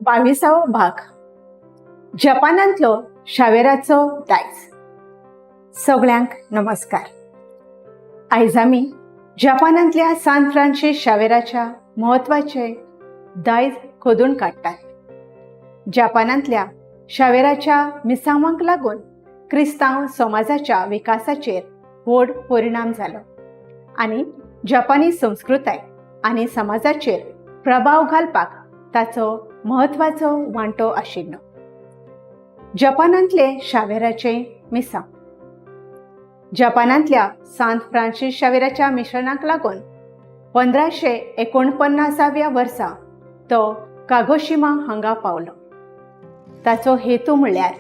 22 भाग जपानांतलो शावेराचो दायज। सगळ्यांक नमस्कार। आयज आमी जपानांतल्या सान फ्रांसिस शावेराच्या महत्वाचे दायज खोदून काडटात। जपानांतल्या शावेराच्या मिसावांक लागून क्रिस्तांव समाजाच्या विकासाचेर व्हड परिणाम जालो आनी जपानी संस्कृताय आनी समाजाचेर प्रभाव घालपाक ताचो महत्वाचो वांटो आशिल्लो। जपानांतले शावेराचे मिसांव। जपानांतल्या सान फ्रांसिस शावेराच्या मिशनाक लागून 1549व्या वर्सा तो कागोशिमा हांगा पावलो। ताचो हेतू म्हळ्यार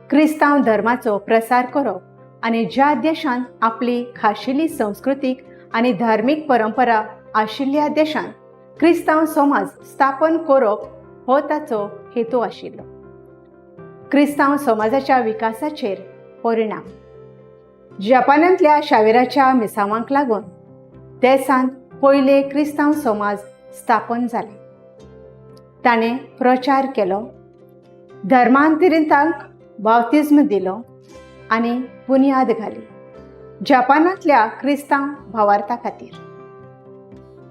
क्रिस्तांव धर्माचो प्रसार करप आनी ज्या देशांत आपली खाशेली संस्कृतीक आनी धार्मीक परंपरा आशिल्ल्या देशांत क्रिस्तांव समाज स्थापन करप हो ताचो हेतू आशिल्लो। क्रिस्तांव समाजाच्या विकासाचेर परिणाम। जपानांतल्या शावेराच्या मिसावांक लागून देशांत पयले क्रिस्तांव समाज स्थापन जाले। ताणें प्रचार केलो, धर्मांतरितांक बावतिस्म दिलो आनी बुन्याद घाली जपानांतल्या क्रिस्तांव भावार्था खातीर।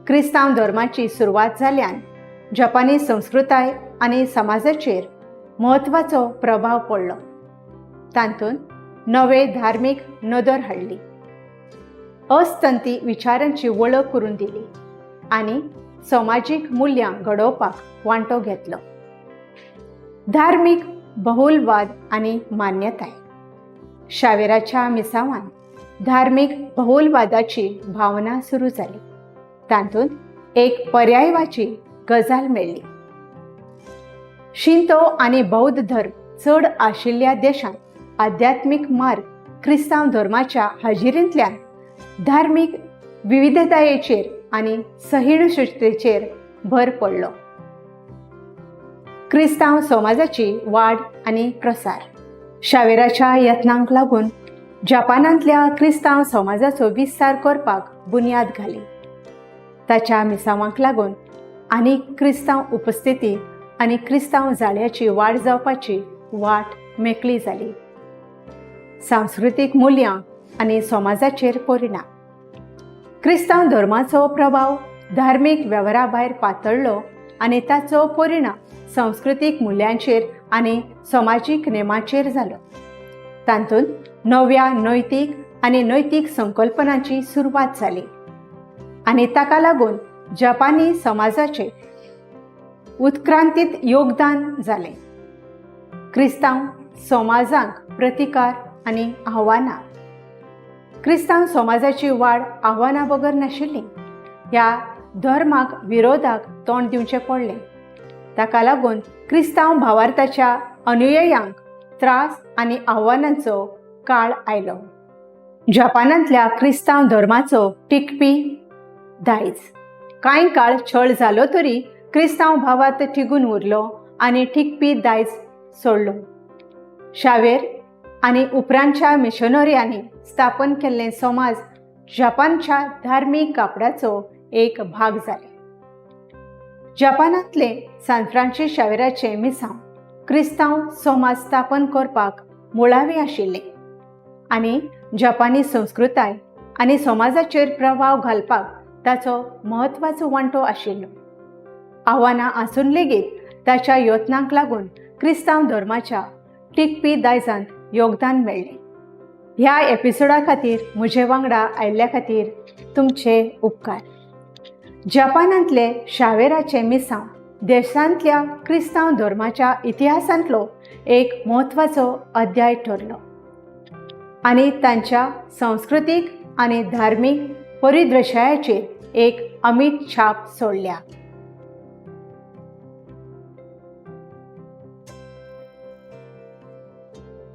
क्रिस्तांव धर्माची सुरवात जाल्ल्यान जपानी संस्कृताय आनी समाजाचेर महत्वाचो प्रभाव पडलो। तातूंत नवे धार्मीक नदर हाडली, अस्तंती विचारांची वळख करून दिली आनी समाजीक मुल्यां घडोवपाक वांटो घेतलो। धार्मीक बहुलवाद आनी मान्यताय। शावेराच्या मिसावान धार्मीक बहुलवादाची भावना सुरू जाली। तातूंत एक पर्यायवाची गजाल मेळ्ळी। शिंतो आनी बौद्ध धर्म चड आशिल्ल्या देशांत आध्यात्मीक मार्ग क्रिस्तांव धर्माच्या हाजिरेंतल्यान धार्मीक विविधतायेचेर आनी सहिष्णुतेचेर भर पडलो। क्रिस्तांव समाजाची वाड आनी प्रसार। शावेराच्या यत्नांक लागून जपानांतल्या क्रिस्तांव समाजाचो विस्तार करपाक बुन्याद घाली। ताच्या मिसावांक लागून आनी क्रिस्तांव उपस्थिती आनी क्रिस्तांव जाळ्याची वाड जावपाची वाट मेकळी जाली। सांस्कृतीक मुल्यां आनी समाजाचेर परिणाम। क्रिस्तांव धर्माचो प्रभाव धार्मीक वेव्हारा भायर पातळ्ळो आनी ताचो परिणाम सांस्कृतीक मुल्यांचेर आनी समाजीक नेमांचेर जालो। तातूंत नव्या नैतीक संकल्पनांची सुरवात जाली आनी ताका लागून जपानी समाजाचे उत्क्रांतीत योगदान जालें। क्रिस्तांव समाजांक प्रतिकार आनी आव्हानां। क्रिस्तांव समाजाची वाड आव्हानां बगर नाशिल्ली। ह्या धर्माक विरोधाक तोंड दिवचें पडलें। ताका लागून क्रिस्तांव भावार्थाच्या अनुयायांक त्रास आनी आव्हानांचो काळ आयलो। जपानांतल्या क्रिस्तांव धर्माचो टिकपी दायज। कांय काळ छळ जालो तरी क्रिस्तांव भावार्थ तिगून उरलो आनी टिकपी दायज सोडलो। शावेर आनी उपरांतच्या मिशनऱ्यांनी स्थापन केल्ले समाज जपानच्या धार्मीक कापडाचो एक भाग जाले। जपानांतले सान फ्रांसिस शावेराचे मिसांव क्रिस्तांव समाज स्थापन करपाक मुळावे आशिल्ले आनी जपानी संस्कृताय आनी समाजाचेर प्रभाव घालपाक ताचो महत्वाचो वांटो आशिल्लो। आव्हानां आसून लेगीत ताच्या यत्नांक लागून क्रिस्तांव धर्माच्या टिकपी दायजांत योगदान मेळ्ळें। ह्या एपिसोडा खातीर म्हजे वांगडा आयिल्ल्या खातीर तुमचे उपकार। जपानांतले शावेराचे मिसांव देशांतल्या क्रिस्तांव धर्माच्या इतिहासांतलो एक म्हत्वाचो अध्याय ठरलो आनी तांच्या सांस्कृतीक आनी धार्मीक परिदृश्याचेर एक अमीट छाप सोडल्या।